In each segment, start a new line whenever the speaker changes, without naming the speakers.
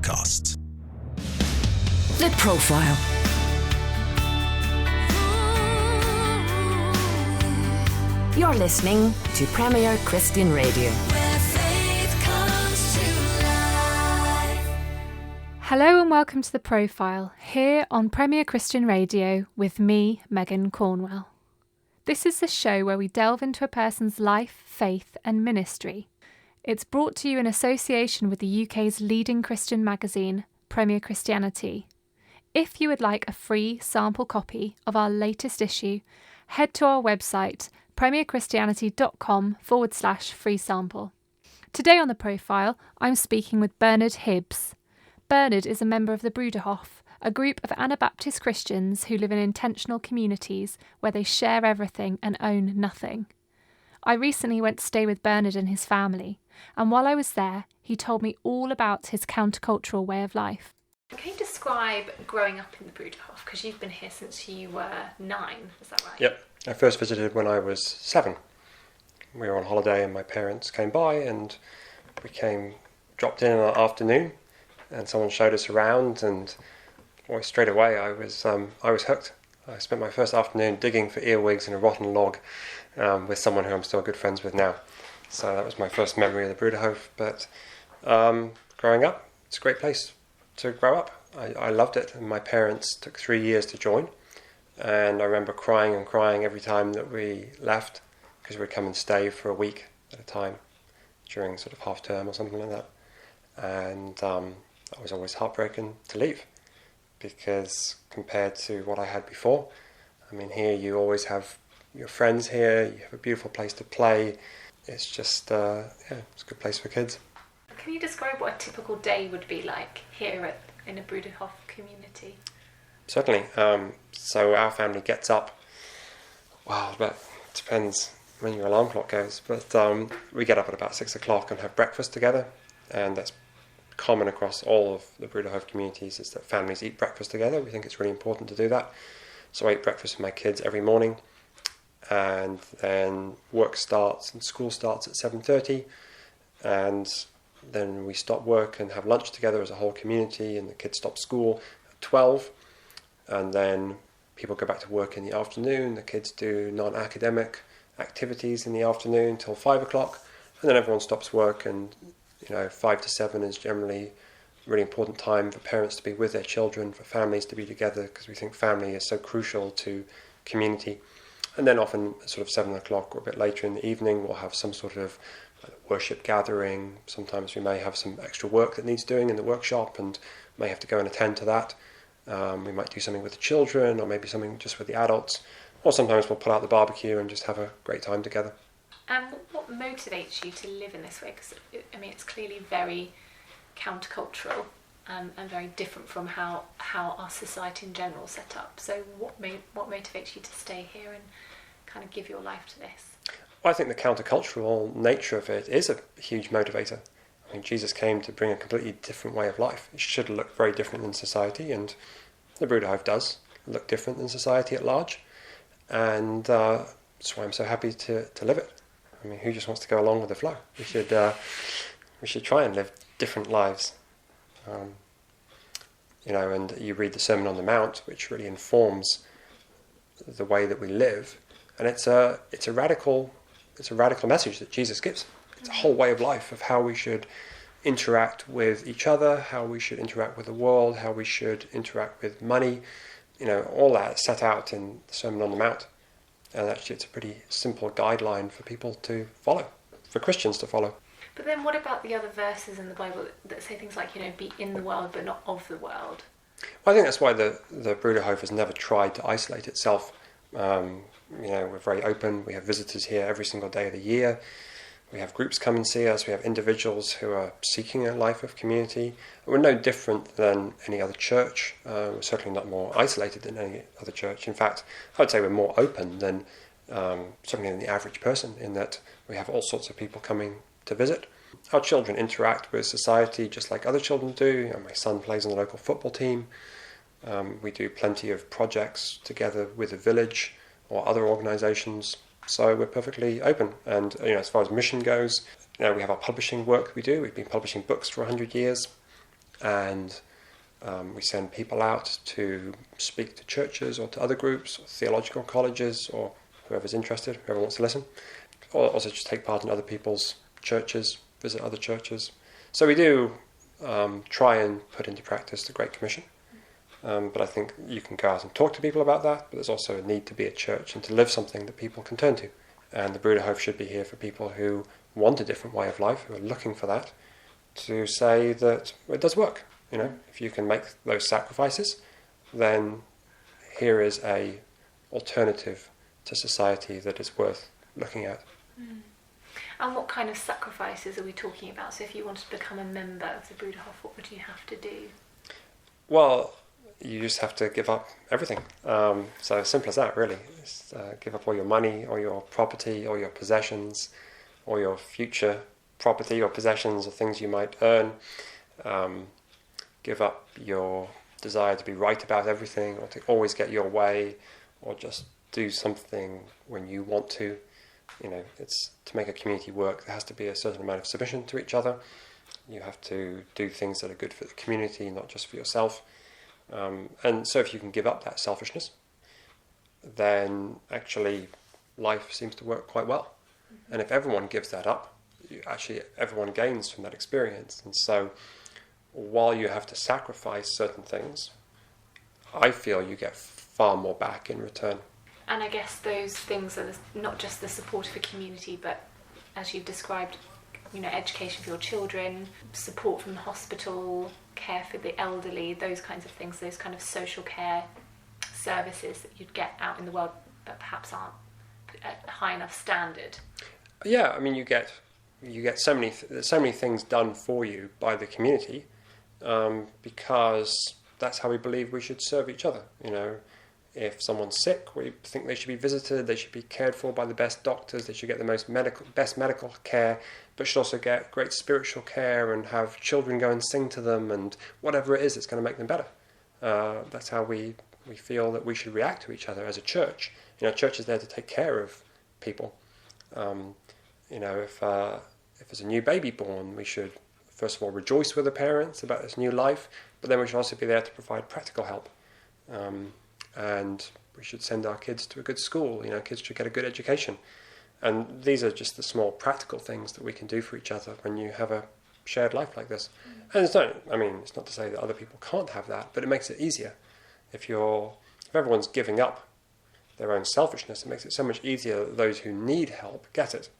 podcast.
The Profile. You're listening to Premier Christian Radio.
Where faith comes to life.
Hello and welcome to The Profile, here on Premier Christian Radio with me, Megan Cornwell. This is the show where we delve into a person's life, faith and ministry. It's brought to you in association with the UK's leading Christian magazine, Premier Christianity. If you would like a free sample copy of our latest issue, head to our website premierchristianity.com/free sample. Today on The Profile, I'm speaking with Bernard Hibbs. Bernard is a member of the Bruderhof, a group of Anabaptist Christians who live in intentional communities where they share everything and own nothing. I recently went to stay with Bernard and his family, and while I was there, he told me all about his countercultural way of life. Can you describe growing up in the Bruderhof? Because you've been here since you were 9, is that right?
Yep. I first visited when I was 7. We were on holiday and my parents came by and we dropped in an afternoon and someone showed us around and straight away I was hooked. I spent my first afternoon digging for earwigs in a rotten log with someone who I'm still good friends with now. So that was my first memory of the Bruderhof. But growing up, it's a great place to grow up. I loved it, and my parents took 3 years to join. And I remember crying and crying every time that we left, because we'd come and stay for a week at a time during sort of half term or something like that. And I was always heartbroken to leave, because compared to what I had before, I mean, here you always have your friends here, you have a beautiful place to play. It's just, it's a good place for kids.
Can you describe what a typical day would be like here in a Bruderhof community?
Certainly. So our family gets up, but it depends when your alarm clock goes, but we get up at about 6 o'clock and have breakfast together, and that's common across all of the Bruderhof communities, is that families eat breakfast together. We think it's really important to do that. So I eat breakfast with my kids every morning, and then work starts and school starts at 7:30, and then we stop work and have lunch together as a whole community, and the kids stop school at 12, and then people go back to work in the afternoon. The kids do non-academic activities in the afternoon till 5 o'clock, and then everyone stops work, and 5 to 7 is generally a really important time for parents to be with their children, for families to be together, because we think family is so crucial to community. And then often sort of 7 o'clock or a bit later in the evening, we'll have some sort of worship gathering. Sometimes we may have some extra work that needs doing in the workshop and may have to go and attend to that. We might do something with the children, or maybe something just with the adults, or sometimes we'll pull out the barbecue and just have a great time together.
And what motivates you to live in this way? Because it's clearly very countercultural and very different from how our society in general is set up. So what motivates you to stay here and kind of give your life to this?
Well, I think the countercultural nature of it is a huge motivator. I mean, Jesus came to bring a completely different way of life. It should look very different than society, and the Bruderhof does look different than society at large. And that's why I'm so happy to live it. I mean, who just wants to go along with the flow? We should try and live different lives. And you read the Sermon on the Mount, which really informs the way that we live, and it's a radical message that Jesus gives. It's a whole way of life of how we should interact with each other, how we should interact with the world, how we should interact with money. All that is set out in the Sermon on the Mount. And actually it's a pretty simple guideline for people to follow, for Christians to follow.
But then what about the other verses in the Bible that say things like, be in the world but not of the world?
Well, I think that's why the Bruderhof has never tried to isolate itself. We're very open. We have visitors here every single day of the year. We have groups come and see us. We have individuals who are seeking a life of community. We're no different than any other church. We're certainly not more isolated than any other church. In fact, I would say we're more open than certainly than the average person, in that we have all sorts of people coming to visit. Our children interact with society just like other children do. My son plays on the local football team. We do plenty of projects together with the village or other organisations. So we're perfectly open. And as far as mission goes, we have our publishing work we do. We've been publishing books for 100 years. and we send people out to speak to churches or to other groups, or theological colleges, or whoever's interested, whoever wants to listen, or also just take part in other people's churches, visit other churches. So we do try and put into practice the Great Commission. But I think you can go out and talk to people about that, but there's also a need to be a church and to live something that people can turn to. And the Bruderhof should be here for people who want a different way of life, who are looking for that, to say that it does work. You know, if you can make those sacrifices, then here is a alternative to society that is worth looking at.
And what kind of sacrifices are we talking about? So if you wanted to become a member of the Bruderhof, what would you have to do?
Well, you just have to give up everything. So simple as that, really. Just, give up all your money, or your property, or your possessions, or your future property or possessions, or things you might earn. Give up your desire to be right about everything, or to always get your way, or just do something when you want to. You know, it's to make a community work, there has to be a certain amount of submission to each other. You have to do things that are good for the community, not just for yourself. And so if you can give up that selfishness, then actually life seems to work quite well. And if everyone gives that up, everyone gains from that experience. And so while you have to sacrifice certain things, I feel you get far more back in return.
And I guess those things are not just the support of a community, but as you've described, you know, education for your children, support from the hospital, care for the elderly, those kinds of things, those kind of social care services that you'd get out in the world but perhaps aren't at a high enough standard.
Yeah, I mean, you get so many things done for you by the community, because that's how we believe we should serve each other. You know, if someone's sick, we think they should be visited, they should be cared for by the best doctors, they should get the best medical care, but should also get great spiritual care and have children go and sing to them and whatever it is that's going to make them better. That's how we feel that we should react to each other as a church. You know, church is there to take care of people. You know, if there's a new baby born, we should first of all rejoice with the parents about this new life, but then we should also be there to provide practical help. And we should send our kids to a good school. You know, kids should get a good education. And these are just the small practical things that we can do for each other when you have a shared life like this. And it's not to say that other people can't have that, but it makes it easier. If everyone's giving up their own selfishness, it makes it so much easier that those who need help get it.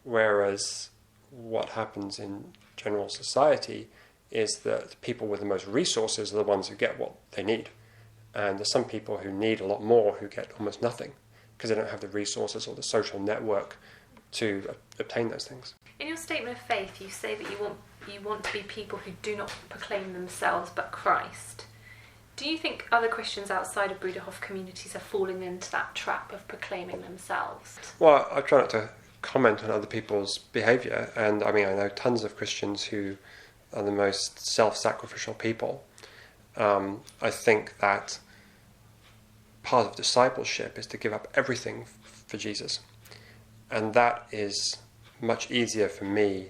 Whereas what happens in general society is that people with the most resources are the ones who get what they need. And there's some people who need a lot more who get almost nothing because they don't have the resources or the social network to obtain those things.
In your statement of faith, you say that you want to be people who do not proclaim themselves but Christ. Do you think other Christians outside of Bruderhof communities are falling into that trap of proclaiming themselves?
Well, I try not to comment on other people's behaviour, and I mean, I know tons of Christians who are the most self-sacrificial people. I think that part of discipleship is to give up everything for Jesus, and that is much easier for me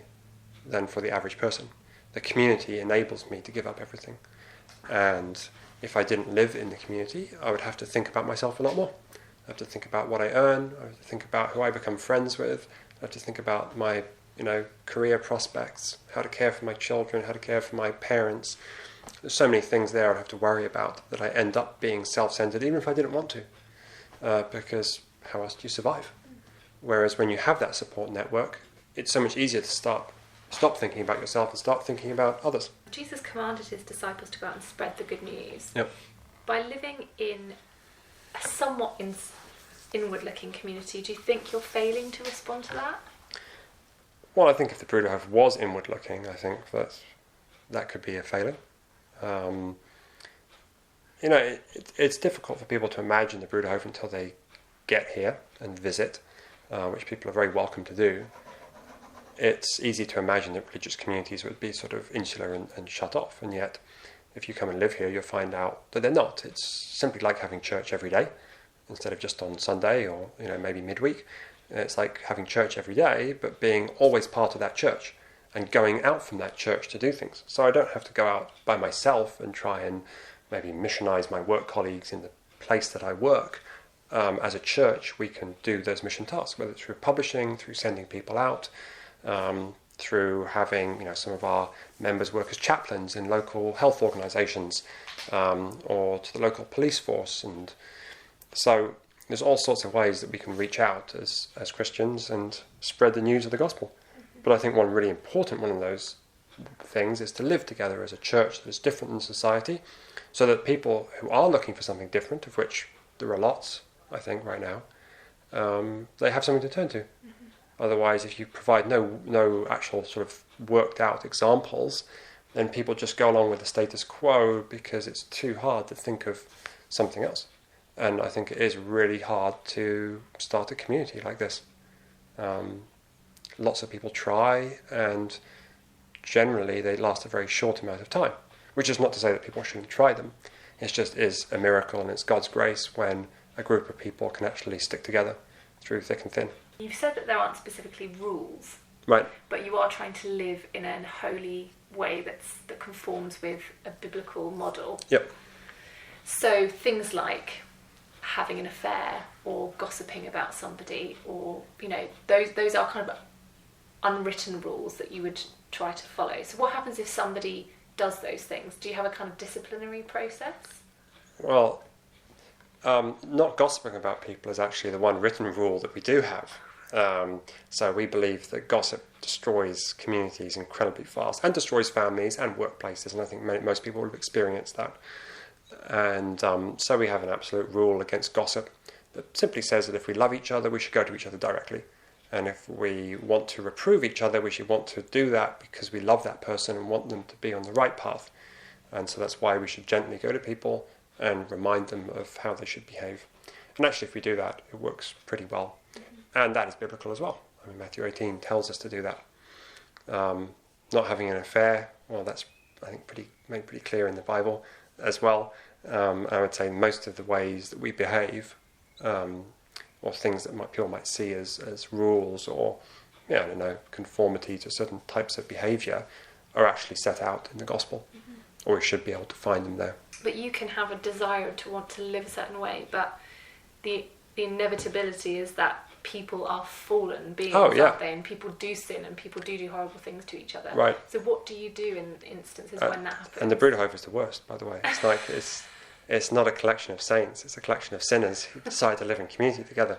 than for the average person. The community enables me to give up everything, and if I didn't live in the community, I would have to think about myself a lot more. I have to think about what I earn, I have to think about who I become friends with, I have to think about my career prospects, how to care for my children, how to care for my parents. There's so many things there I'd have to worry about that I end up being self-centered, even if I didn't want to, because how else do you survive? Whereas when you have that support network, it's so much easier to stop thinking about yourself and start thinking about others.
Jesus commanded his disciples to go out and spread the good news.
Yep.
By living in a somewhat inward-looking community, do you think you're failing to respond to that?
Well, I think if the Bruderhof was inward-looking, I think that could be a failing. It's difficult for people to imagine the Bruderhof until they get here and visit, which people are very welcome to do. It's easy to imagine that religious communities would be sort of insular and shut off, and yet if you come and live here, you'll find out that they're not. It's simply like having church every day instead of just on Sunday or maybe midweek. It's like having church every day, but being always part of that church. and going out from that church to do things. So I don't have to go out by myself and try and maybe missionize my work colleagues in the place that I work. As a church, we can do those mission tasks, whether it's through publishing, through sending people out, through having some of our members work as chaplains in local health organisations, or to the local police force. And so there's all sorts of ways that we can reach out as Christians and spread the news of the gospel. But I think one really important one of those things is to live together as a church that's different in society, so that people who are looking for something different, of which there are lots, I think, right now, they have something to turn to. Otherwise, if you provide no actual sort of worked out examples, then people just go along with the status quo because it's too hard to think of something else. And I think it is really hard to start a community like this. Lots of people try, and generally they last a very short amount of time, which is not to say that people shouldn't try them. It just is a miracle, and it's God's grace when a group of people can actually stick together through thick and thin.
You've said that there aren't specifically rules,
Right.
but you are trying to live in a holy way that conforms with a biblical model.
Yep.
So things like having an affair or gossiping about somebody, or those are kind of unwritten rules that you would try to follow. So what happens if somebody does those things? Do you have a kind of disciplinary process?
Well, not gossiping about people is actually the one written rule that we do have. So we believe that gossip destroys communities incredibly fast, and destroys families and workplaces, and I think most people have experienced that. And so we have an absolute rule against gossip that simply says that if we love each other, we should go to each other directly. And if we want to reprove each other, we should want to do that because we love that person and want them to be on the right path. And so that's why we should gently go to people and remind them of how they should behave. And actually, if we do that, it works pretty well. And that is biblical as well. I mean, Matthew 18 tells us to do that. Not having an affair, well, that's, I think, made pretty clear in the Bible as well. I would say most of the ways that we behave, or things that people might see as rules, or conformity to certain types of behaviour, are actually set out in the gospel, or we should be able to find them there.
But you can have a desire to want to live a certain way, but the inevitability is that people are fallen beings, aren't they? And people do sin, and people do horrible things to each other.
Right.
So what do you do in instances when that happens?
And the Bruderhof is the worst, by the way. It's like it's not a collection of saints; it's a collection of sinners who decide to live in community together.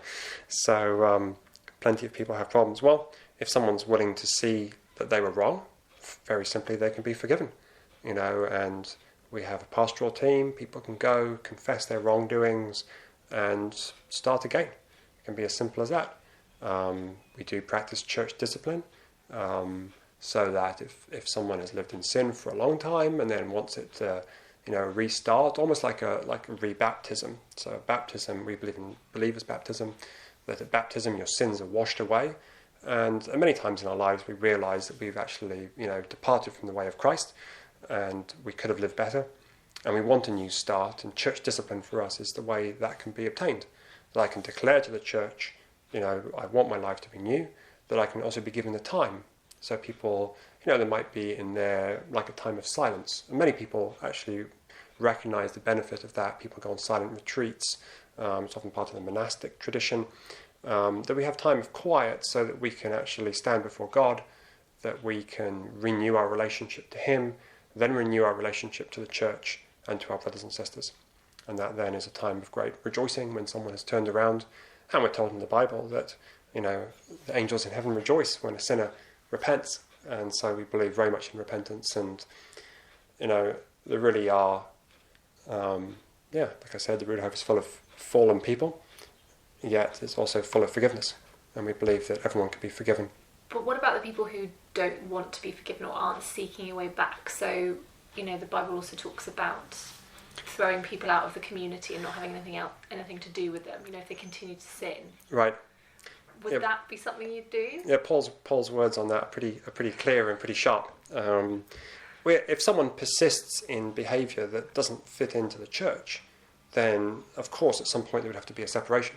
So plenty of people have problems. Well, if someone's willing to see that they were wrong, very simply, they can be forgiven. And we have a pastoral team. People can go confess their wrongdoings and start again. It can be as simple as that. We do practice church discipline, so that if someone has lived in sin for a long time and then wants it to restart, almost like a rebaptism. So baptism, we believe in believers' baptism, that at baptism your sins are washed away. And many times in our lives we realise that we've actually departed from the way of Christ, and we could have lived better, and we want a new start. And church discipline for us is the way that can be obtained. That I can declare to the church, I want my life to be new. That I can also be given the time. So people, there might be in there like a time of silence. And many people actually recognise the benefit of that. People go on silent retreats. It's often part of the monastic tradition. That we have time of quiet so that we can actually stand before God, that we can renew our relationship to Him, then renew our relationship to the church and to our brothers and sisters. And that then is a time of great rejoicing when someone has turned around. And we're told in the Bible that, the angels in heaven rejoice when a sinner repents. And so we believe very much in repentance. And, there really are, like I said, the Bruderhof is full of fallen people, yet it's also full of forgiveness. And we believe that everyone can be forgiven.
But what about the people who don't want to be forgiven or aren't seeking a way back? So, the Bible also talks about throwing people out of the community and not having anything to do with them, if they continue to sin.
Right.
Would that be something you'd do?
Yeah, Paul's words on that are pretty clear and pretty sharp. If someone persists in behaviour that doesn't fit into the church, then of course at some point there would have to be a separation.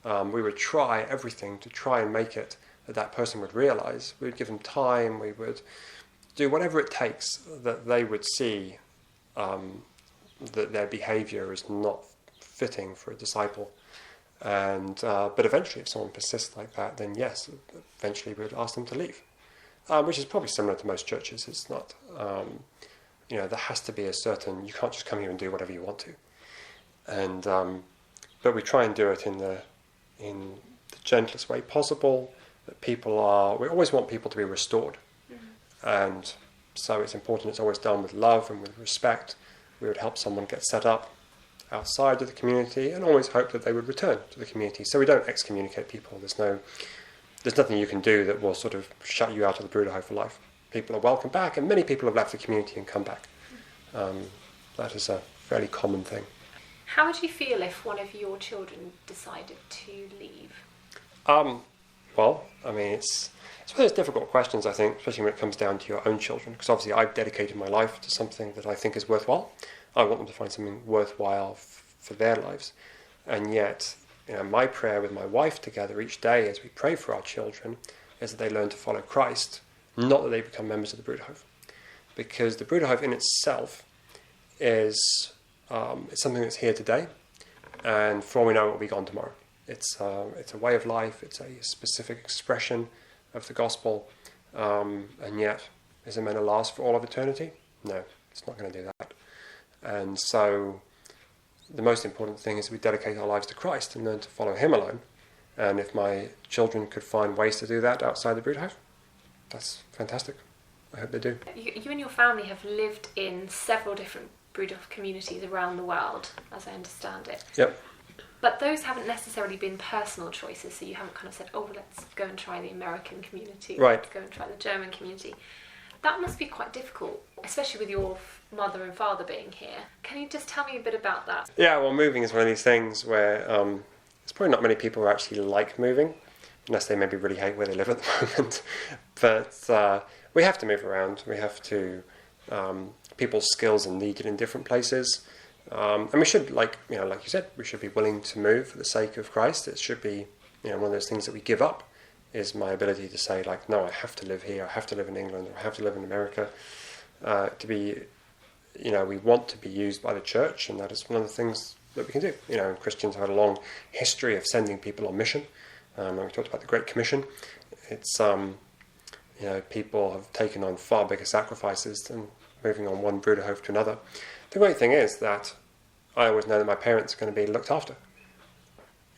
We would try everything to try and make it that person would realise. We would give them time, we would do whatever it takes that they would see that their behaviour is not fitting for a disciple. And but eventually, if someone persists like that, then yes, eventually we would ask them to leave, which is probably similar to most churches. It's not, there has to be a certain, you can't just come here and do whatever you want to. And but we try and do it in the gentlest way possible. That we always want people to be restored, and so it's important. It's always done with love and with respect. We would help someone get set up outside of the community, and always hope that they would return to the community. So we don't excommunicate people. There's nothing you can do that will sort of shut you out of the Bruderhof for life. People are welcome back, and many people have left the community and come back. That is a fairly common thing.
How would you feel if one of your children decided to leave?
Well, I mean, it's one of those difficult questions, I think, especially when it comes down to your own children, because obviously I've dedicated my life to something that I think is worthwhile. I want them to find something worthwhile for their lives. And yet, my prayer with my wife together each day as we pray for our children is that they learn to follow Christ, not that they become members of the Bruderhof. Because the Bruderhof in itself is it's something that's here today, and for all we know, it will be gone tomorrow. It's a way of life, it's a specific expression of the gospel, and yet, is it meant to last for all of eternity? No, it's not going to do that. And so, the most important thing is we dedicate our lives to Christ and learn to follow Him alone. And if my children could find ways to do that outside the Bruderhof, that's fantastic. I hope they do.
You and your family have lived in several different Bruderhof communities around the world, as I understand it.
Yep.
But those haven't necessarily been personal choices, so you haven't kind of said, oh, let's go and try the American community,
right.
Let's go and try the German community. That must be quite difficult, especially with your mother and father being here. Can you just tell me a bit about that?
Yeah, well, moving is one of these things where there's probably not many people who actually like moving, unless they maybe really hate where they live at the moment. But we have to move around. We have to... people's skills are needed in different places. And we should, like you said, we should be willing to move for the sake of Christ. It should be, one of those things that we give up is my ability to say, like, no, I have to live here, I have to live in England, or I have to live in America. To be, we want to be used by the church, and that is one of the things that we can do. Christians have had a long history of sending people on mission. And we talked about the Great Commission. It's, people have taken on far bigger sacrifices than moving on one Bruderhof to another. The great thing is that I always know that my parents are going to be looked after.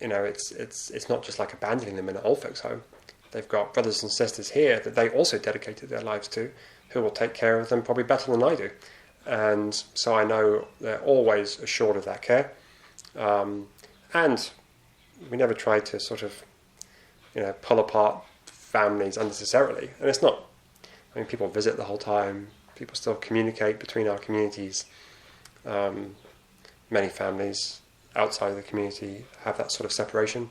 It's not just like abandoning them in an old folks' home. They've got brothers and sisters here that they also dedicated their lives to, who will take care of them probably better than I do. And so I know they're always assured of that care. And we never try to sort of, pull apart families unnecessarily. And it's not, people visit the whole time. People still communicate between our communities. Many families outside of the community have that sort of separation,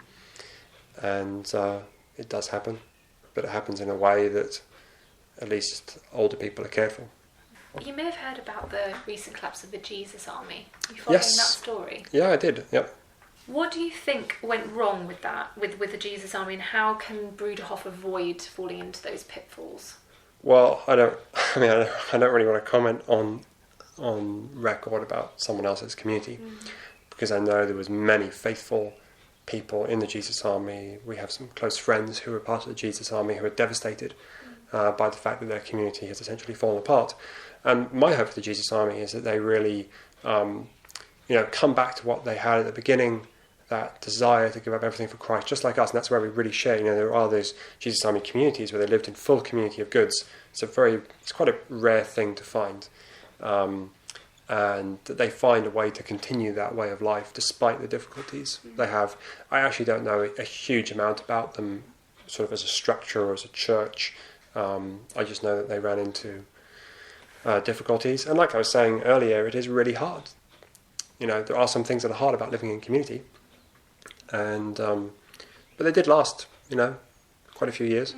and it does happen, but it happens in a way that at least older people are careful.
You may have heard about the recent collapse of the Jesus Army. Are you following that story?
Yeah, I did. Yep.
What do you think went wrong with that, with the Jesus Army, and how can Bruderhof avoid falling into those pitfalls?
Well, I don't really want to comment on record about someone else's community, because I know there was many faithful people in the Jesus Army. We have some close friends who were part of the Jesus Army who are devastated by the fact that their community has essentially fallen apart. And my hope for the Jesus Army is that they really, come back to what they had at the beginning, that desire to give up everything for Christ, just like us. And that's where we really share. There are those Jesus Army communities where they lived in full community of goods. It's quite a rare thing to find. And that they find a way to continue that way of life despite the difficulties they have. I actually don't know a huge amount about them sort of as a structure or as a church. I just know that they ran into difficulties. And like I was saying earlier, it is really hard. There are some things that are hard about living in community. And but they did last, quite a few years.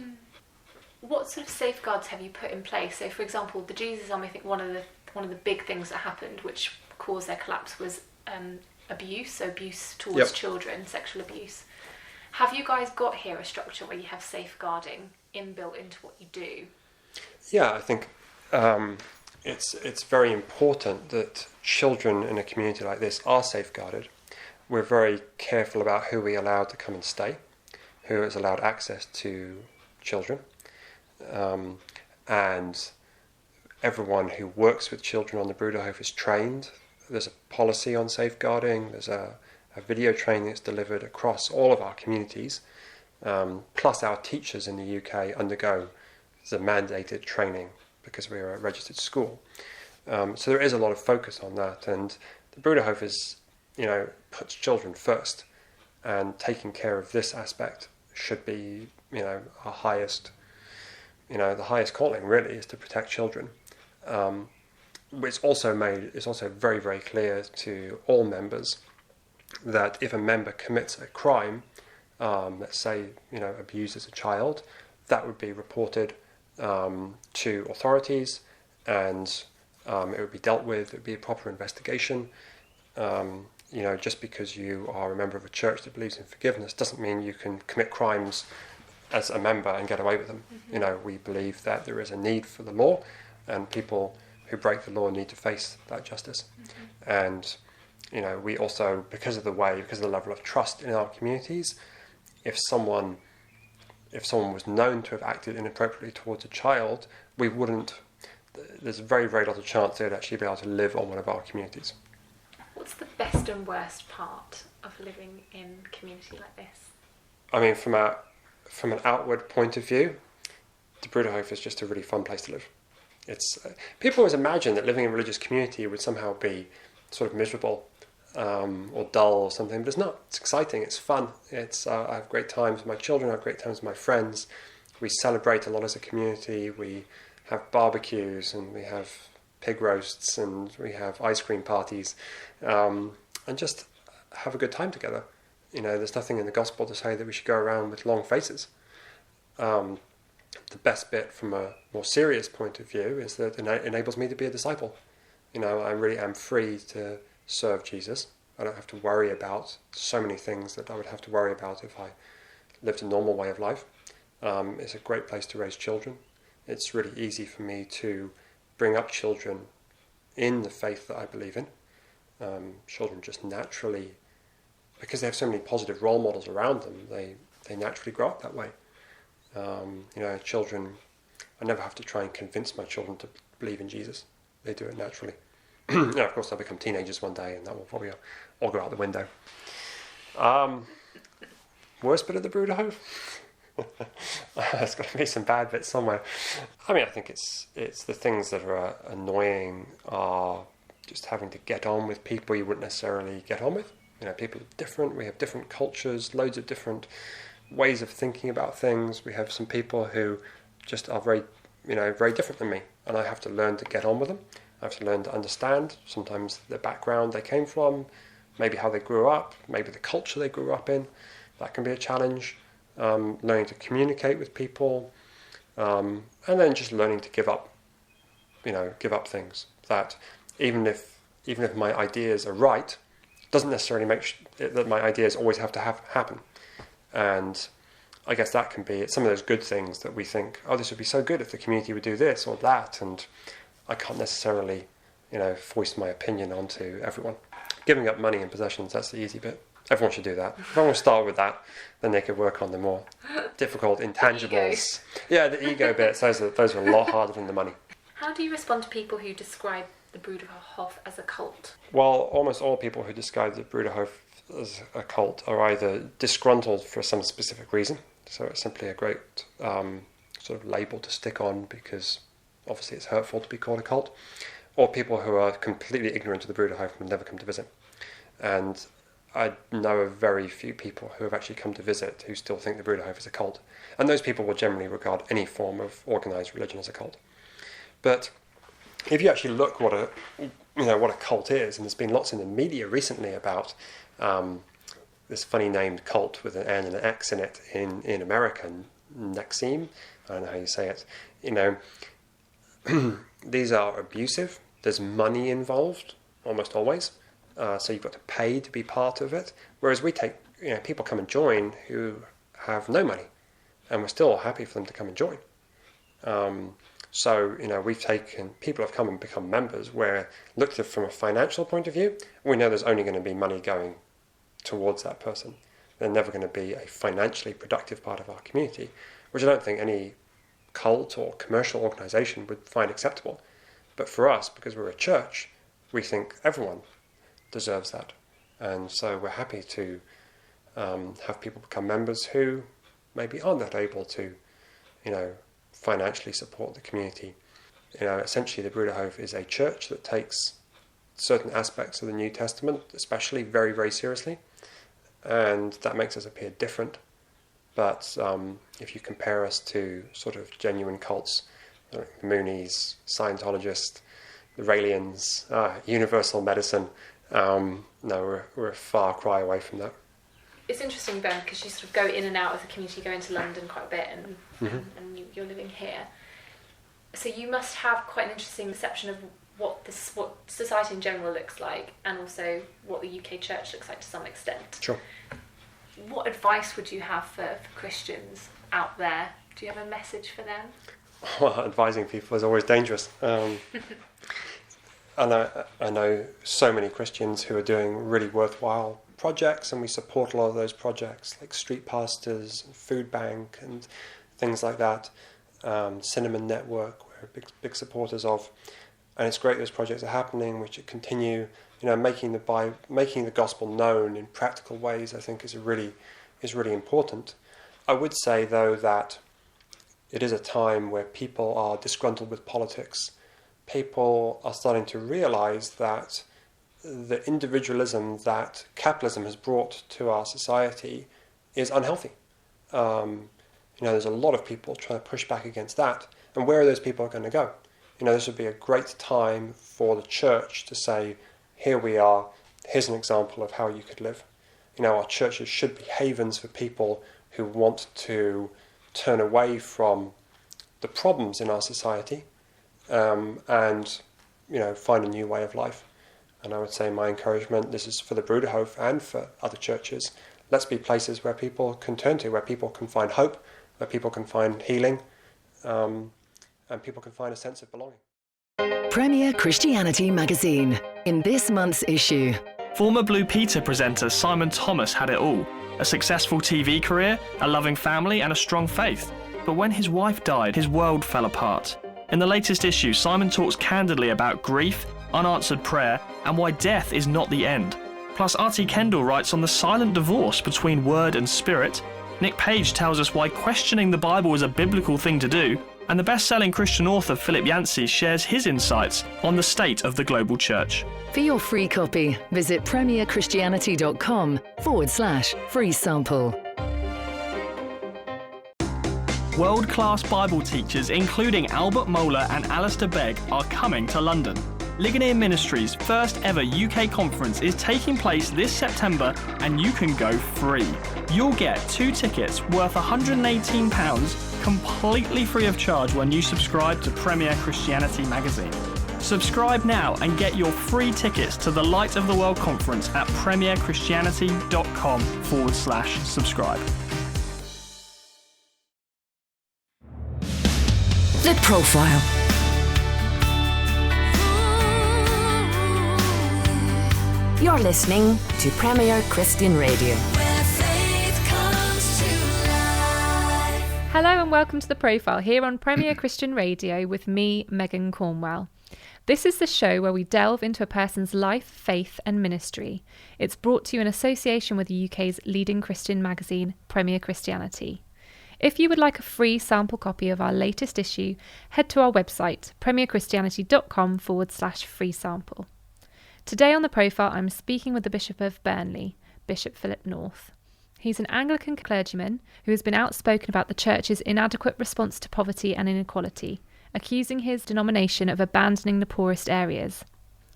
What sort of safeguards have you put in place? So, for example, the Jesus Army, I think one of the big things that happened, which caused their collapse, was abuse towards children, sexual abuse. Have you guys got here a structure where you have safeguarding inbuilt into what you do?
Yeah, I think it's very important that children in a community like this are safeguarded. We're very careful about who we allow to come and stay, who is allowed access to children, and everyone who works with children on the Bruderhof is trained. There's a policy on safeguarding. There's a video training that's delivered across all of our communities, plus our teachers in the UK undergo the mandated training because we're a registered school. So there is a lot of focus on that, and the Bruderhof is, puts children first, and taking care of this aspect should be, our highest, the highest calling really is to protect children. It's also very, very clear to all members that if a member commits a crime, let's say, abuses a child, that would be reported to authorities, and it would be dealt with. It would be a proper investigation. Just because you are a member of a church that believes in forgiveness doesn't mean you can commit crimes as a member and get away with them. Mm-hmm. We believe that there is a need for the law, and people who break the law need to face that justice. Mm-hmm. And we also, because of the level of trust in our communities, if someone was known to have acted inappropriately towards a child, there's a very, very little chance they would actually be able to live on one of our communities.
What's the best and worst part of living in a community like this?
I mean, from an outward point of view, the Bruderhof is just a really fun place to live. It's people always imagine that living in a religious community would somehow be sort of miserable or dull or something, but it's not. It's exciting. It's fun. I have great times with my children. I have great times with my friends. We celebrate a lot as a community. We have barbecues and we have pig roasts and we have ice cream parties, and just have a good time together. There's nothing in the gospel to say that we should go around with long faces. The best bit from a more serious point of view is that it enables me to be a disciple. I really am free to serve Jesus. I don't have to worry about so many things that I would have to worry about if I lived a normal way of life. It's a great place to raise children. It's really easy for me to bring up children in the faith that I believe in. Children just naturally, because they have so many positive role models around them, they naturally grow up that way. Children, I never have to try and convince my children to believe in Jesus. They do it naturally. Of course, they'll become teenagers one day, and that will probably all go out the window. Worst bit of the Bruderhof? There's got to be some bad bits somewhere. I mean, I think it's the things that are annoying are just having to get on with people you wouldn't necessarily get on with. People are different. We have different cultures, loads of different ways of thinking about things. We have some people who just are very, very different than me, and I have to learn to get on with them. I have to learn to understand sometimes the background they came from, maybe how they grew up, maybe the culture they grew up in. That can be a challenge. Learning to communicate with people, and then just learning to give up things. That even if my ideas are right, doesn't necessarily make that my ideas always have to happen. And I guess that can be some of those good things that we think, this would be so good if the community would do this or that, and I can't necessarily, voice my opinion onto everyone. Giving up money and possessions, that's the easy bit. Everyone should do that. If everyone start with that, then they could work on the more difficult intangibles. Yeah, the ego bits, those are a lot harder than the money.
How do you respond to people who describe the Bruderhof as a cult?
Well, almost all people who describe the Bruderhof as a cult are either disgruntled for some specific reason, so it's simply a great sort of label to stick on because obviously it's hurtful to be called a cult, or people who are completely ignorant of the Bruderhof and never come to visit. And I know of very few people who have actually come to visit who still think the Bruderhof is a cult. And those people will generally regard any form of organised religion as a cult. But if you actually look what a cult is, and there's been lots in the media recently about this funny named cult with an N and an X in it in America, Nexim, I don't know how you say it. These are abusive. There's money involved, almost always. So you've got to pay to be part of it. Whereas we take people come and join who have no money, and we're still happy for them to come and join. So we've taken people have come and become members where, looked at from a financial point of view, we know there's only going to be money going towards that person. They're never going to be a financially productive part of our community, which I don't think any cult or commercial organisation would find acceptable. But for us, because we're a church, we think everyone deserves that. And so we're happy to have people become members who maybe aren't that able to, financially support the community. Essentially the Bruderhof is a church that takes certain aspects of the New Testament, especially, very, very seriously. And that makes us appear different. But if you compare us to sort of genuine cults, like the Moonies, Scientologists, the Raelians, universal medicine, we're a far cry away from that.
It's interesting, Ben, because you sort of go in and out of the community, go into London quite a bit, and you're living here. So you must have quite an interesting perception of what society in general looks like, and also what the UK church looks like to some extent.
Sure.
What advice would you have for Christians out there? Do you have a message for them?
Well, advising people is always dangerous. I know so many Christians who are doing really worthwhile projects, and we support a lot of those projects, like Street Pastors, Food Bank, and things like that. Cinnamon Network, we're big supporters of, and it's great those projects are happening, which continue. Making the gospel known in practical ways, I think is really important. I would say though that it is a time where people are disgruntled with politics. People are starting to realise that the individualism that capitalism has brought to our society is unhealthy. There's a lot of people trying to push back against that. And where are those people going to go? This would be a great time for the church to say, here we are, here's an example of how you could live. Our churches should be havens for people who want to turn away from the problems in our society and find a new way of life. And I would say my encouragement, this is for the Bruderhof and for other churches, let's be places where people can turn to, where people can find hope, where people can find healing, and people can find a sense of belonging.
Premier Christianity magazine. In this month's issue,
former Blue Peter presenter Simon Thomas had it all. A successful TV career, a loving family and a strong faith. But when his wife died, his world fell apart. In the latest issue, Simon talks candidly about grief, unanswered prayer, and why death is not the end. Plus, R.T. Kendall writes on the silent divorce between word and spirit. Nick Page tells us why questioning the Bible is a biblical thing to do. And the best-selling Christian author Philip Yancey shares his insights on the state of the global church.
for your free copy, visit premierchristianity.com/free sample.
World-class Bible teachers, including Albert Mohler and Alistair Begg, are coming to London. Ligonier Ministries' first ever UK conference is taking place this September, and you can go free. You'll get 2 tickets worth £118 completely free of charge when you subscribe to Premier Christianity magazine. Subscribe now and get your free tickets to the Light of the World conference at premierchristianity.com/subscribe.
The Profile. You're listening to Premier Christian Radio.
Where faith comes to life.
Hello and welcome to The Profile here on Premier Christian Radio with me, Megan Cornwell. This is the show where we delve into a person's life, faith and ministry. It's brought to you in association with the UK's leading Christian magazine, Premier Christianity. If you would like a free sample copy of our latest issue, head to our website, premierchristianity.com/free sample. Today on The Profile, I'm speaking with the Bishop of Burnley, Bishop Philip North. He's an Anglican clergyman who has been outspoken about the Church's inadequate response to poverty and inequality, accusing his denomination of abandoning the poorest areas.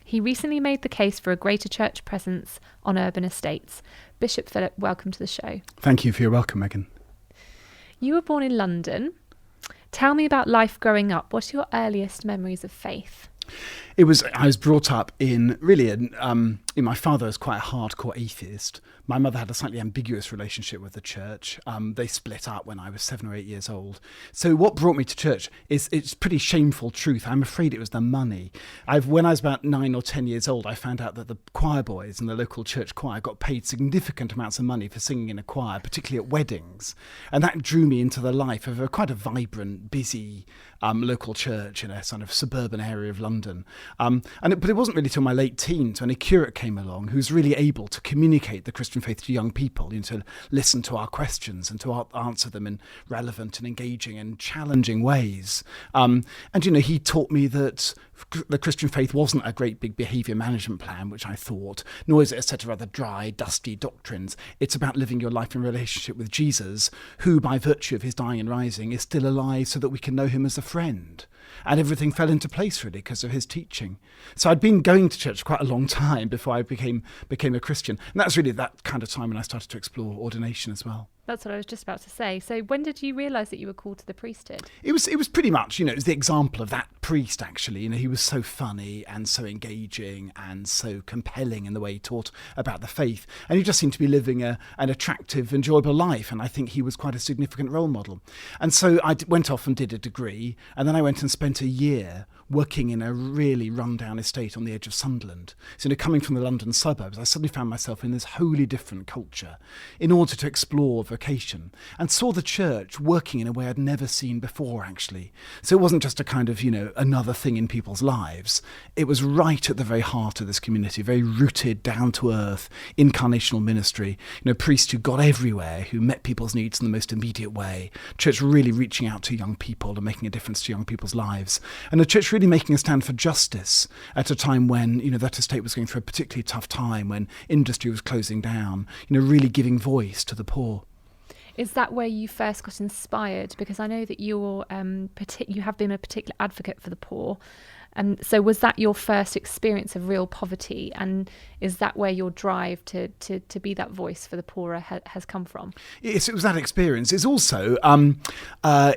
He recently made the case for a greater church presence on urban estates. Bishop Philip, welcome to the show.
Thank you for your welcome, Megan.
You were born in London. Tell me about life growing up. What are your earliest memories of faith?
I was brought up in really My father was quite a hardcore atheist. My mother had a slightly ambiguous relationship with the church. They split up when I was 7 or 8 years old. So what brought me to church is, it's pretty shameful truth. I'm afraid it was the money. When I was about 9 or 10 years old, I found out that the choir boys in the local church choir got paid significant amounts of money for singing in a choir, particularly at weddings. And that drew me into the life of quite a vibrant, busy local church in a sort of suburban area of London. But it wasn't really till my late teens when a curate came along who was really able to communicate the Christian faith to young people, to listen to our questions and to answer them in relevant and engaging and challenging ways. He taught me that the Christian faith wasn't a great big behaviour management plan, which I thought, nor is it a set of rather dry, dusty doctrines. It's about living your life in relationship with Jesus, who, by virtue of his dying and rising, is still alive so that we can know him as a friend. And everything fell into place, really, because of his teaching. So I'd been going to church quite a long time before I became a Christian. And that's really that kind of time when I started to explore ordination as well.
That's what I was just about to say. So when did you realise that you were called to the priesthood?
It was pretty much, it was the example of that priest, actually. He was so funny and so engaging and so compelling in the way he taught about the faith. And he just seemed to be living an attractive, enjoyable life. And I think he was quite a significant role model. And so I went off and did a degree. And then I went and spent a year working in a really run-down estate on the edge of Sunderland. So, coming from the London suburbs, I suddenly found myself in this wholly different culture in order to explore vocation, and saw the church working in a way I'd never seen before, actually. So it wasn't just a kind of, another thing in people's lives. It was right at the very heart of this community, very rooted, down-to-earth, incarnational ministry. Priests who got everywhere, who met people's needs in the most immediate way. Church really reaching out to young people and making a difference to young people's lives. And the church really making a stand for justice at a time when, that estate was going through a particularly tough time, when industry was closing down, really giving voice to the poor.
Is that where you first got inspired? Because I know that you have been a particular advocate for the poor. And so was that your first experience of real poverty? And is that where your drive to be that voice for the poorer has come from?
Yes, it was that experience. It's also a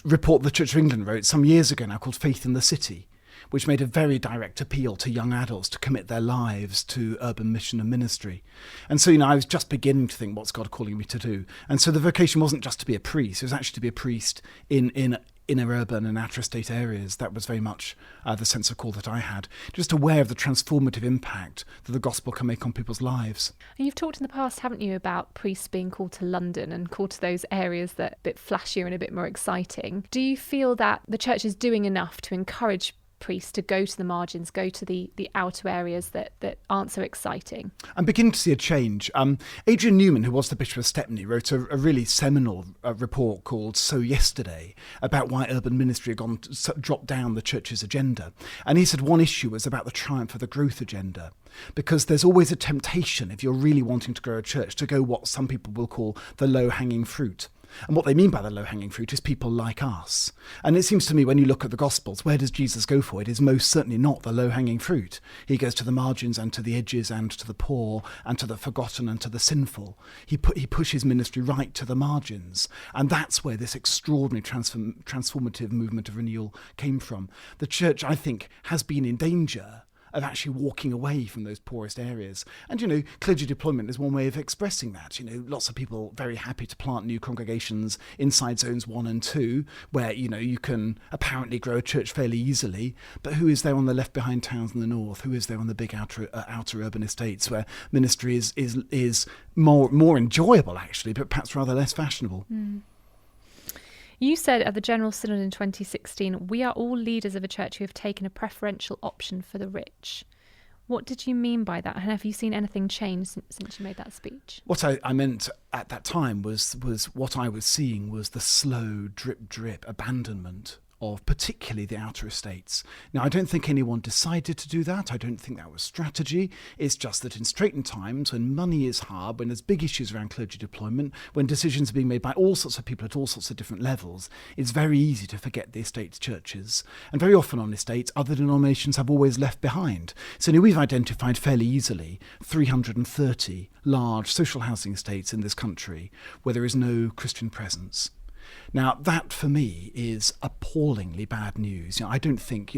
report the Church of England wrote some years ago now called Faith in the City, which made a very direct appeal to young adults to commit their lives to urban mission and ministry. And so, I was just beginning to think, what's God calling me to do? And so the vocation wasn't just to be a priest, it was actually to be a priest in inner urban and outer estate areas. That was very much the sense of call that I had, just aware of the transformative impact that the gospel can make on people's lives.
And you've talked in the past, haven't you, about priests being called to London and called to those areas that are a bit flashier and a bit more exciting. Do you feel that the church is doing enough to encourage priests to go to the margins, go to the outer areas that aren't so exciting? I'm
beginning to see a change. Adrian Newman, who was the Bishop of Stepney, wrote a really seminal report called So Yesterday about why urban ministry had dropped down the church's agenda. And he said one issue was about the triumph of the growth agenda. Because there's always a temptation, if you're really wanting to grow a church, to go what some people will call the low-hanging fruit. And what they mean by the low-hanging fruit is people like us. And it seems to me when you look at the Gospels, where does Jesus go for? It is most certainly not the low-hanging fruit. He goes to the margins and to the edges and to the poor and to the forgotten and to the sinful. He pushes ministry right to the margins. And that's where this extraordinary transformative movement of renewal came from. The church, I think, has been in danger of actually walking away from those poorest areas. And, clergy deployment is one way of expressing that. Lots of people very happy to plant new congregations inside zones 1 and 2, where, you can apparently grow a church fairly easily. But who is there on the left behind towns in the north? Who is there on the big outer urban estates where ministry is more enjoyable, actually, but perhaps rather less fashionable?
Mm. You said at the General Synod in 2016, we are all leaders of a church who have taken a preferential option for the rich. What did you mean by that? And have you seen anything change since you made that speech?
What I meant at that time was what I was seeing was the slow drip abandonment of particularly the outer estates. Now, I don't think anyone decided to do that. I don't think that was strategy. It's just that in straitened times, when money is hard, when there's big issues around clergy deployment, when decisions are being made by all sorts of people at all sorts of different levels, it's very easy to forget the estates churches. And very often on estates, other denominations have always left behind. So we've identified fairly easily 330 large social housing estates in this country where there is no Christian presence. Now, that for me is appallingly bad news. I don't think,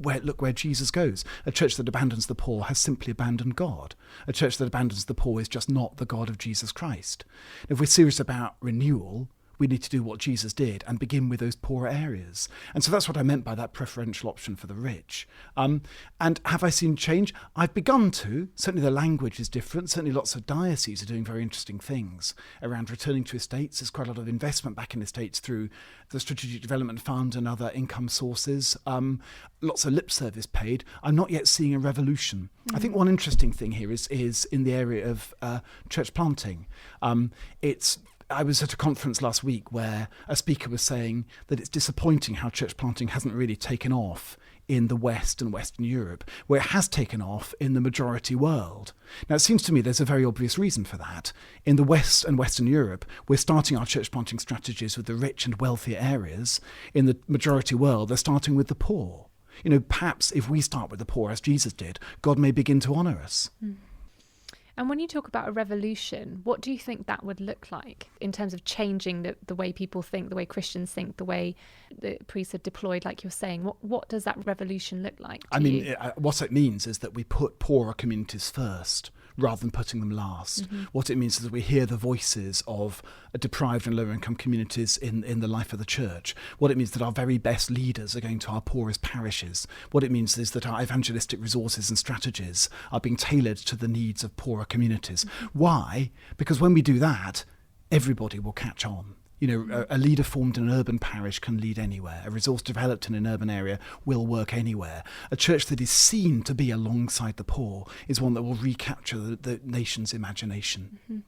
look where Jesus goes. A church that abandons the poor has simply abandoned God. A church that abandons the poor is just not the God of Jesus Christ. If we're serious about renewal, we need to do what Jesus did and begin with those poorer areas. And so that's what I meant by that preferential option for the rich. And have I seen change? I've begun to. Certainly the language is different. Certainly lots of dioceses are doing very interesting things around returning to estates. There's quite a lot of investment back in estates through the Strategic Development Fund and other income sources. Lots of lip service paid. I'm not yet seeing a revolution. I think one interesting thing here is in the area of church planting. I was at a conference last week where a speaker was saying that it's disappointing how church planting hasn't really taken off in the West and Western Europe, where it has taken off in the majority world. Now, it seems to me there's a very obvious reason for that. In the West and Western Europe, we're starting our church planting strategies with the rich and wealthier areas. In the majority world, they're starting with the poor. Perhaps if we start with the poor, as Jesus did, God may begin to honour us.
And when you talk about a revolution, what do you think that would look like in terms of changing the way people think, the way Christians think, the way the priests are deployed, like you're saying? What does that revolution look like to you?
What it means is that we put poorer communities first rather than putting them last. What it means is that we hear the voices of deprived and lower income communities in the life of the church. What it means that our very best leaders are going to our poorest parishes. What it means is that our evangelistic resources and strategies are being tailored to the needs of poorer communities. Why? Because when we do that, everybody will catch on. A leader formed in an urban parish can lead anywhere. A resource developed in an urban area will work anywhere. A church that is seen to be alongside the poor is one that will recapture the nation's imagination.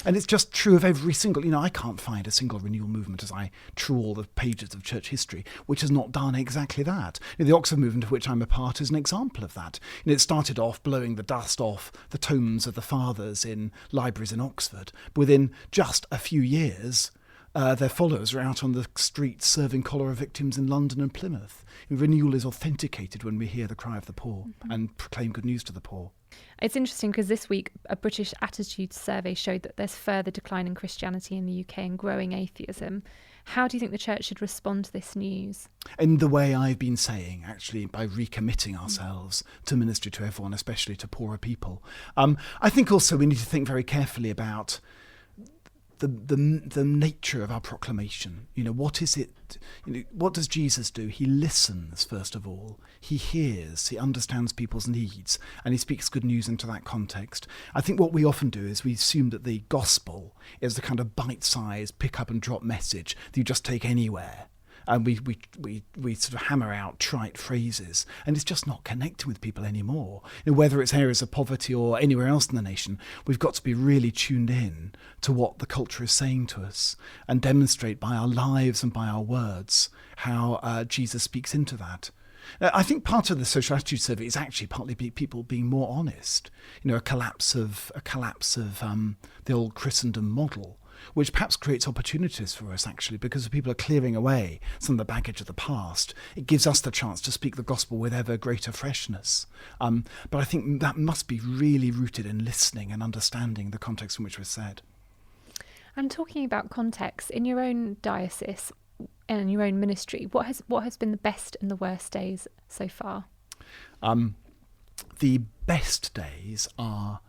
And it's just true of every single, I can't find a single renewal movement as I trawl the pages of church history, which has not done exactly that. The Oxford movement, of which I'm a part, is an example of that. It started off blowing the dust off the tomes of the fathers in libraries in Oxford. But within just a few years, their followers are out on the streets serving cholera victims in London and Plymouth. Renewal is authenticated when we hear the cry of the poor and proclaim good news to the poor.
It's interesting because this week a British attitudes survey showed that there's further decline in Christianity in the UK and growing atheism. How do you think the church should respond to this news?
In the way I've been saying, actually, by recommitting ourselves to ministry to everyone, especially to poorer people. I think also we need to think very carefully about the nature of our proclamation. What is it? What does Jesus do? He listens, first of all. He hears, he understands people's needs, and he speaks good news into that context. I think what we often do is we assume that the gospel is the kind of bite-sized pick-up and drop message that you just take anywhere. And we sort of hammer out trite phrases, and it's just not connecting with people anymore. Whether it's areas of poverty or anywhere else in the nation, we've got to be really tuned in to what the culture is saying to us and demonstrate by our lives and by our words how Jesus speaks into that. I think part of the social attitude survey is actually partly people being more honest. A collapse of the old Christendom model, which perhaps creates opportunities for us, actually, because people are clearing away some of the baggage of the past. It gives us the chance to speak the gospel with ever greater freshness. But I think that must be really rooted in listening and understanding the context in which we're said.
And talking about context, in your own diocese and in your own ministry, what has been the best and the worst days so far?
The best days are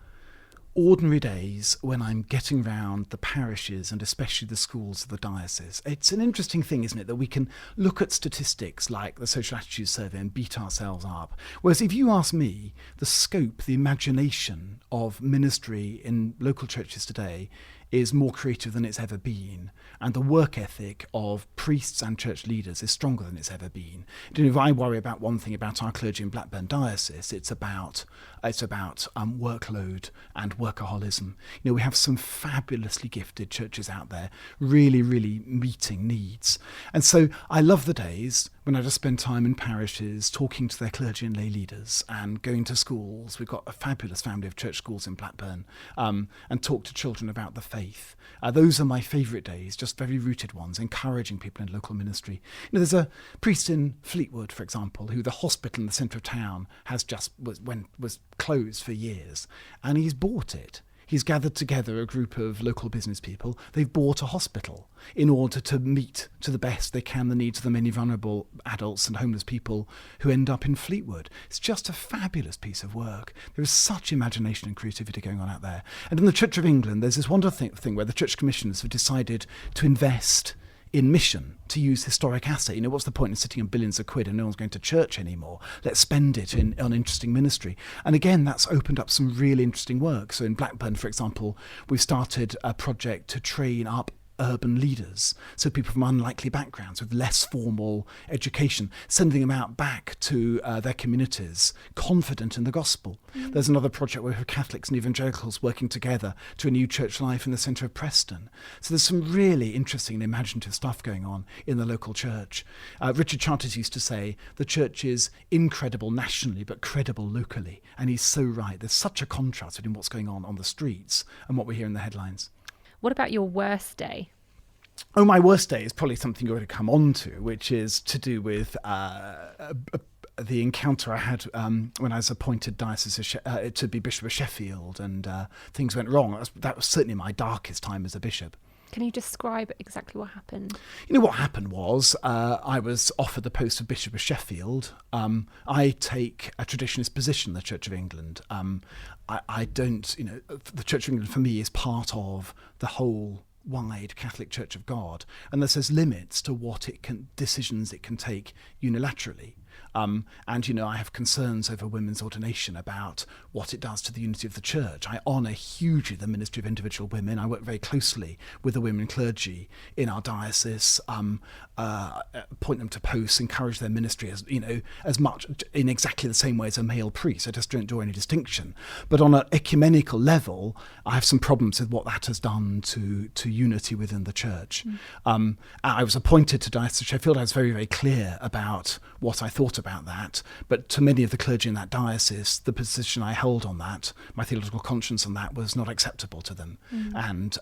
ordinary days when I'm getting round the parishes and especially the schools of the diocese. It's an interesting thing, isn't it, that we can look at statistics like the social attitudes survey and beat ourselves up. Whereas if you ask me, the scope, the imagination of ministry in local churches today is more creative than it's ever been, and the work ethic of priests and church leaders is stronger than it's ever been. If I worry about one thing about our clergy in Blackburn Diocese, it's about workload and workaholism. We have some fabulously gifted churches out there, really, really meeting needs. And so I love the days when I just spend time in parishes talking to their clergy and lay leaders and going to schools. We've got a fabulous family of church schools in Blackburn, and talk to children about the faith. Those are my favourite days, just very rooted ones, encouraging people in local ministry. There's a priest in Fleetwood, for example, who the hospital in the centre of town was closed for years, and he's bought it. He's gathered together a group of local business people. They've bought a hospital in order to meet to the best they can the needs of the many vulnerable adults and homeless people who end up in Fleetwood. It's just a fabulous piece of work. There is such imagination and creativity going on out there. And in the Church of England, there's this wonderful thing where the Church Commissioners have decided to invest in mission, to use historic asset. What's the point in sitting on billions of quid and no one's going to church anymore? Let's spend it on interesting ministry. And again, that's opened up some really interesting work. So in Blackburn, for example, we've started a project to train up urban leaders, so people from unlikely backgrounds with less formal education, sending them out back to their communities, confident in the gospel. There's another project where we have Catholics and evangelicals working together to renew church life in the centre of Preston. So there's some really interesting and imaginative stuff going on in the local church. Richard Charters used to say, the church is incredible nationally but credible locally, and he's so right. There's such a contrast between what's going on the streets and what we hear in the headlines.
What about your worst day?
Oh, my worst day is probably something you're going to come on to, which is to do with the encounter I had when I was appointed to be Bishop of Sheffield, and things went wrong. That was certainly my darkest time as a bishop.
Can you describe exactly what happened?
What happened was I was offered the post of Bishop of Sheffield. I take a traditionalist position in the Church of England. I don't, the Church of England for me is part of the whole wide Catholic Church of God, and there's limits to what decisions it can take unilaterally. And I have concerns over women's ordination, about what it does to the unity of the church. I honour hugely the ministry of individual women. I work very closely with the women clergy in our diocese, appoint them to posts, encourage their ministry as much in exactly the same way as a male priest. I just don't draw any distinction. But on an ecumenical level, I have some problems with what that has done to unity within the church. I was appointed to Diocese of Sheffield. I was very, very clear about what I thought about that, but to many of the clergy in that diocese, the position I held on that, my theological conscience on that, was not acceptable to them. And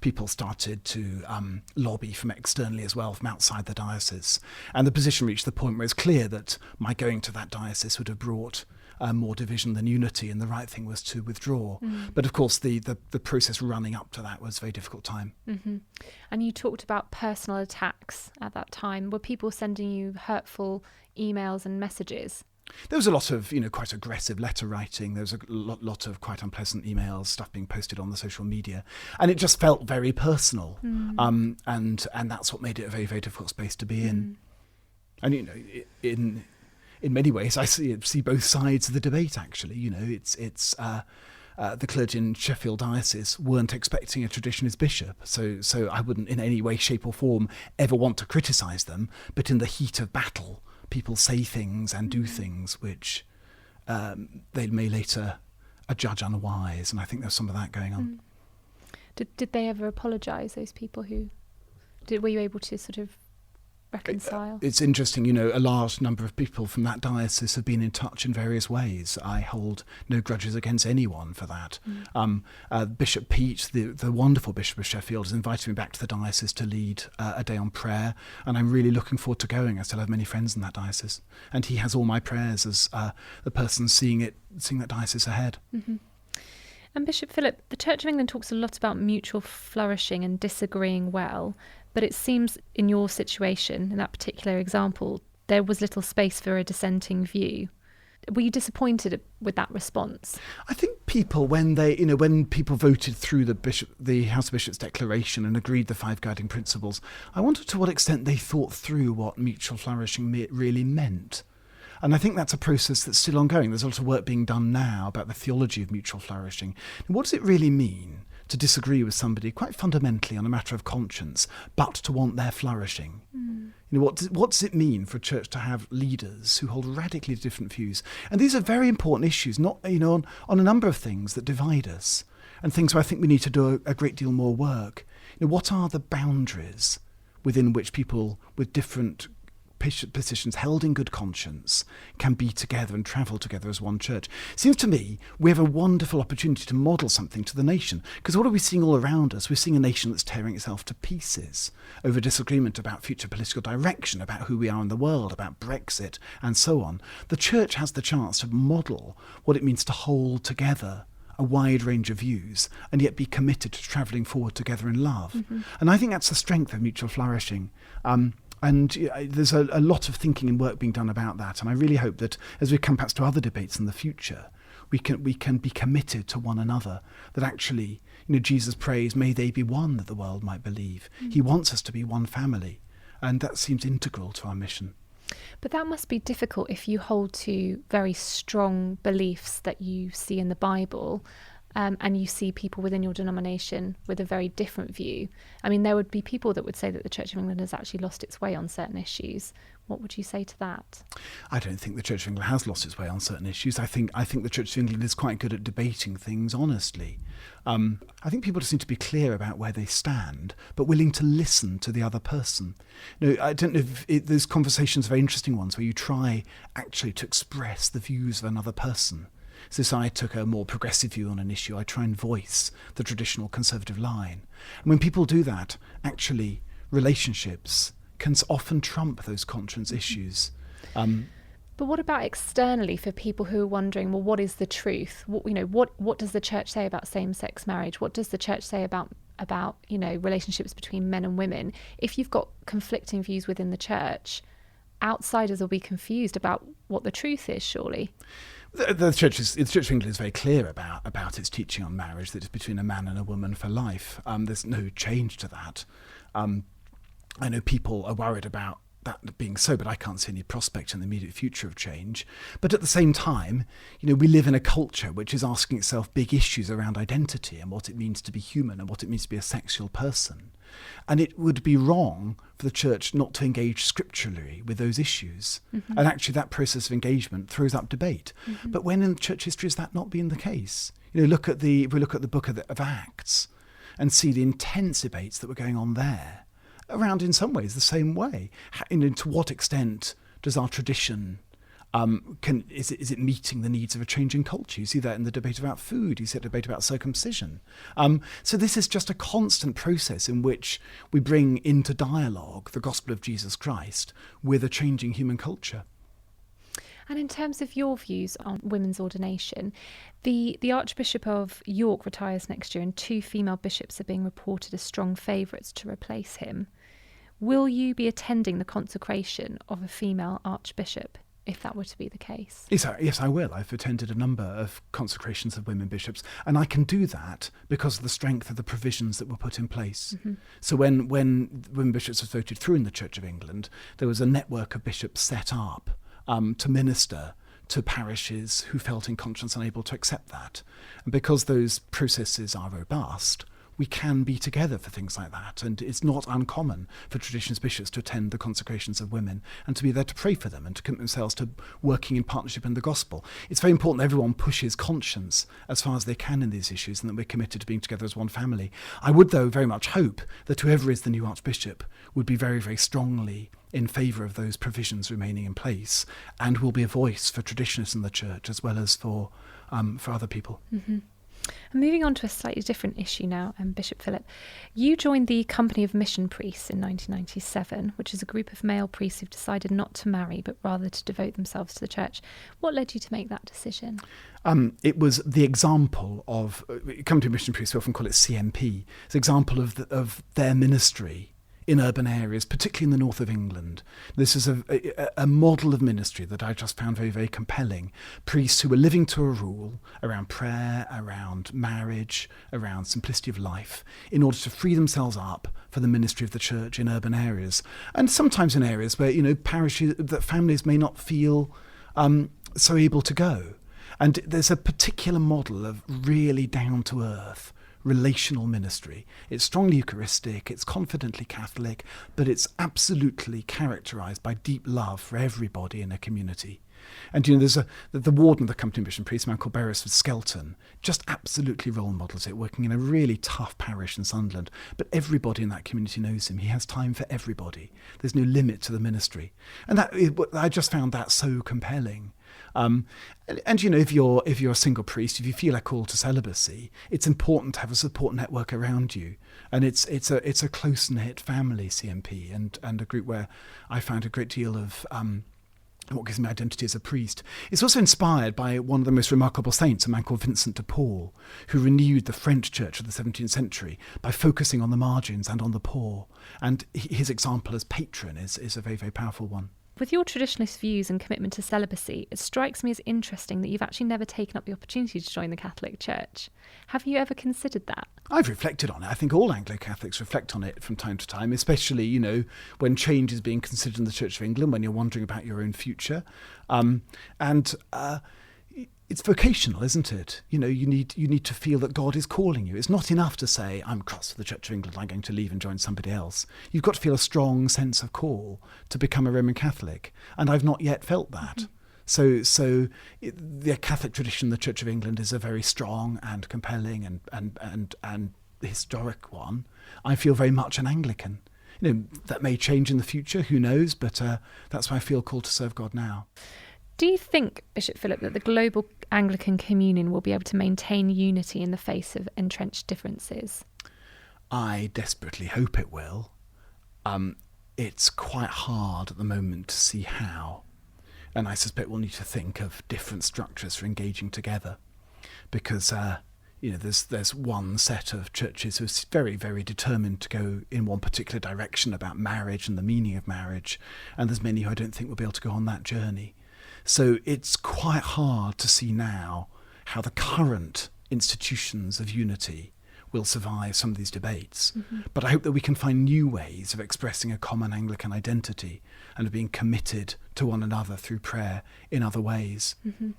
people started to lobby from externally as well, from outside the diocese. And the position reached the point where it's clear that my going to that diocese would have brought more division than unity, and the right thing was to withdraw. But of course, the process running up to that was a very difficult time.
And you talked about personal attacks at that time. Were people sending you hurtful emails and messages?
There was a lot of, quite aggressive letter writing. There was a lot of quite unpleasant emails, stuff being posted on the social media, and it just felt very personal. And that's what made it a very, very difficult space to be in. And in many ways, I see both sides of the debate. Actually, it's the clergy in Sheffield Diocese weren't expecting a traditionalist bishop, so I wouldn't in any way, shape, or form ever want to criticise them. But in the heat of battle, people say things and do things which they may later adjudge unwise, and I think there's some of that going on.
Did they ever apologise? Those people were you able to sort of reconcile?
It's interesting, a large number of people from that diocese have been in touch in various ways. I hold no grudges against anyone for that. Bishop Pete, the wonderful Bishop of Sheffield, has invited me back to the diocese to lead a day on prayer, and I'm really looking forward to going. I still have many friends in that diocese, and he has all my prayers as the person seeing that diocese ahead.
And Bishop Philip, the Church of England talks a lot about mutual flourishing and disagreeing well, but it seems in your situation, in that particular example, there was little space for a dissenting view. Were you disappointed with that response?
I think people, when people voted through the House of Bishops declaration and agreed the 5 guiding principles, I wondered to what extent they thought through what mutual flourishing really meant. And I think that's a process that's still ongoing. There's a lot of work being done now about the theology of mutual flourishing. And what does it really mean to disagree with somebody quite fundamentally on a matter of conscience, but to want their flourishing? What does it mean for a church to have leaders who hold radically different views? And these are very important issues, not on a number of things that divide us, and things where I think we need to do a great deal more work. What are the boundaries within which people with different positions held in good conscience can be together and travel together as one church? Seems to me we have a wonderful opportunity to model something to the nation, because what are we seeing all around us? We're seeing a nation that's tearing itself to pieces over disagreement about future political direction, about who we are in the world, about Brexit and so on. The church has the chance to model what it means to hold together a wide range of views and yet be committed to travelling forward together in love. And I think that's the strength of mutual flourishing. And there's a lot of thinking and work being done about that. And I really hope that as we come perhaps to other debates in the future, we can be committed to one another, that actually, Jesus prays, may they be one that the world might believe. He wants us to be one family. And that seems integral to our mission.
But that must be difficult if you hold to very strong beliefs that you see in the Bible, and you see people within your denomination with a very different view. I mean, there would be people that would say that the Church of England has actually lost its way on certain issues. What would you say to that?
I don't think the Church of England has lost its way on certain issues. I think the Church of England is quite good at debating things honestly. I think people just need to be clear about where they stand, but willing to listen to the other person. I don't know if those conversations are very interesting ones where you try actually to express the views of another person. So if I took a more progressive view on an issue, I try and voice the traditional conservative line. And when people do that, actually relationships can often trump those conscience issues.
But what about externally for people who are wondering, well, what is the truth? What does the church say about same-sex marriage? What does the church say about relationships between men and women? If you've got conflicting views within the church, outsiders will be confused about what the truth is, surely.
The Church of England is very clear about its teaching on marriage, that it's between a man and a woman for life. There's no change to that. I know people are worried about that being so, but I can't see any prospect in the immediate future of change. But at the same time, we live in a culture which is asking itself big issues around identity and what it means to be human and what it means to be a sexual person. And it would be wrong for the church not to engage scripturally with those issues. And actually that process of engagement throws up debate. But when in church history has that not been the case? If we look at the book of Acts and see the intense debates that were going on there, around in some ways the same way. To what extent does our tradition is it meeting the needs of a changing culture? You see that in the debate about food. You see the debate about circumcision. So this is just a constant process in which we bring into dialogue the gospel of Jesus Christ with a changing human culture.
And in terms of your views on women's ordination, the Archbishop of York retires next year and 2 female bishops are being reported as strong favourites to replace him. Will you be attending the consecration of a female archbishop, if that were to be the case?
Yes, I will. I've attended a number of consecrations of women bishops, and I can do that because of the strength of the provisions that were put in place. So when women bishops was voted through in the Church of England, there was a network of bishops set up to minister to parishes who felt in conscience unable to accept that. And because those processes are robust, we can be together for things like that. And it's not uncommon for traditionalist bishops to attend the consecrations of women and to be there to pray for them and to commit themselves to working in partnership in the gospel. It's very important that everyone pushes conscience as far as they can in these issues and that we're committed to being together as one family. I would, though, very much hope that whoever is the new archbishop would be very, very strongly in favour of those provisions remaining in place and will be a voice for traditionalists in the church as well as for other people.
And moving on to a slightly different issue now, Bishop Philip, you joined the Company of Mission Priests in 1997, which is a group of male priests who've decided not to marry but rather to devote themselves to the church. What led you to make that decision?
It was the example of Company of Mission Priests, we often call it CMP. It's an example of their ministry in urban areas, particularly in the north of England. This is a model of ministry that I just found very, very compelling. Priests who were living to a rule around prayer, around marriage, around simplicity of life, in order to free themselves up for the ministry of the church in urban areas. And sometimes in areas where, parishes, that families may not feel so able to go. And there's a particular model of really down-to-earth relational ministry. It's strongly Eucharistic, it's confidently Catholic, but it's absolutely characterised by deep love for everybody in a community. And there's the warden of the Company of Mission Priests, a man called Beresford Skelton, just absolutely role models it, working in a really tough parish in Sunderland. But everybody in that community knows him. He has time for everybody. There's no limit to the ministry. And I just found that so compelling. And if you're a single priest, if you feel a call to celibacy, it's important to have a support network around you. And it's a close-knit family, CMP, and a group where I found a great deal of and what gives me identity as a priest. It's also inspired by one of the most remarkable saints, a man called Vincent de Paul, who renewed the French church of the 17th century by focusing on the margins and on the poor. And his example as patron is a very, very powerful one.
With your traditionalist views and commitment to celibacy, it strikes me as interesting that you've actually never taken up the opportunity to join the Catholic Church. Have you ever considered that?
I've reflected on it. I think all Anglo-Catholics reflect on it from time to time, especially, when change is being considered in the Church of England, when you're wondering about your own future. It's vocational, isn't it? You need to feel that God is calling you. It's not enough to say, I'm cross for the Church of England, I'm going to leave and join somebody else. You've got to feel a strong sense of call to become a Roman Catholic. And I've not yet felt that. So the Catholic tradition, the Church of England, is a very strong and compelling and historic one. I feel very much an Anglican. That may change in the future, who knows, but that's why I feel called to serve God now.
Do you think, Bishop Philip, that the global Anglican communion will be able to maintain unity in the face of entrenched differences?
I desperately hope it will. It's quite hard at the moment to see how. And I suspect we'll need to think of different structures for engaging together. Because, there's one set of churches who's very, very determined to go in one particular direction about marriage and the meaning of marriage. And there's many who I don't think will be able to go on that journey. So it's quite hard to see now how the current institutions of unity will survive some of these debates. Mm-hmm. But I hope that we can find new ways of expressing a common Anglican identity and of being committed to one another through prayer in other ways. Mm-hmm.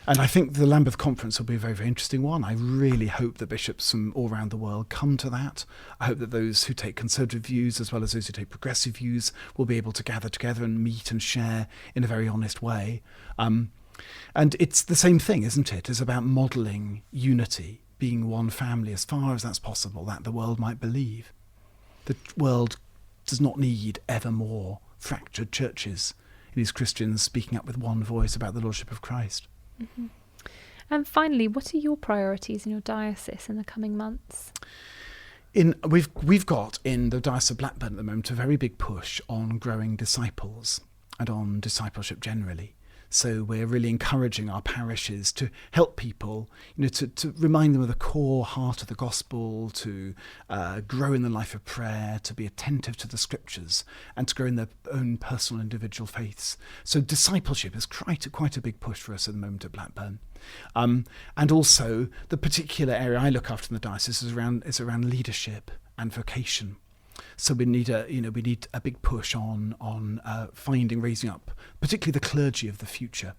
And I think the Lambeth Conference will be a very, very interesting one. I really hope that bishops from all around the world come to that. I hope that those who take conservative views as well as those who take progressive views will be able to gather together and meet and share in a very honest way. And it's the same thing, isn't it? It's about modelling unity, being one family as far as that's possible, that the world might believe. The world does not need ever more fractured churches. It needs Christians speaking up with one voice about the Lordship of Christ.
Mm-hmm. And finally, what are your priorities in your diocese in the coming months?
We've got in the Diocese of Blackburn at the moment a very big push on growing disciples and on discipleship generally. So we're really encouraging our parishes to help people, to remind them of the core heart of the gospel, to grow in the life of prayer, to be attentive to the scriptures, and to grow in their own personal individual faiths. So discipleship is quite a big push for us at the moment at Blackburn. And also the particular area I look after in the diocese is around leadership and vocation. So we need a big push on raising up, particularly the clergy of the future.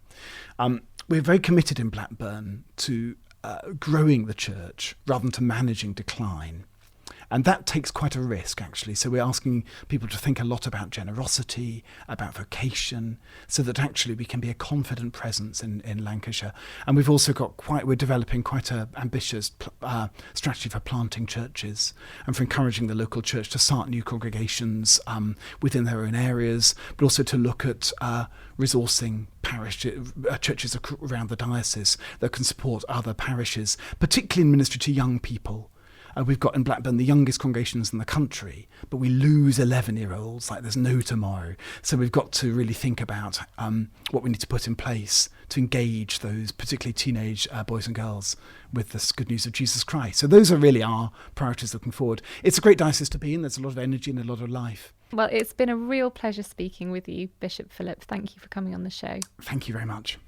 We're very committed in Blackburn to growing the church rather than to managing decline. And that takes quite a risk, actually. So we're asking people to think a lot about generosity, about vocation, so that actually we can be a confident presence in Lancashire. And we've also we're developing quite an ambitious strategy for planting churches and for encouraging the local church to start new congregations within their own areas, but also to look at resourcing churches around the diocese that can support other parishes, particularly in ministry to young people. We've got in Blackburn the youngest congregations in the country, but we lose 11-year-olds like there's no tomorrow. So we've got to really think about what we need to put in place to engage those, particularly teenage boys and girls, with this good news of Jesus Christ. So those are really our priorities looking forward. It's a great diocese to be in. There's a lot of energy and a lot of life.
Well, it's been a real pleasure speaking with you, Bishop Philip. Thank you for coming on the show.
Thank you very much.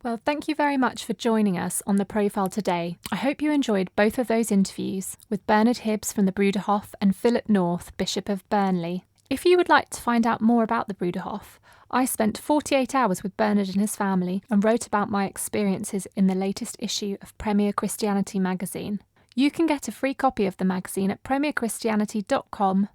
Well, thank you very much for joining us on The Profile today. I hope you enjoyed both of those interviews with Bernard Hibbs from the Bruderhof and Philip North, Bishop of Burnley. If you would like to find out more about the Bruderhof, I spent 48 hours with Bernard and his family and wrote about my experiences in the latest issue of Premier Christianity magazine. You can get a free copy of the magazine at premierchristianity.com/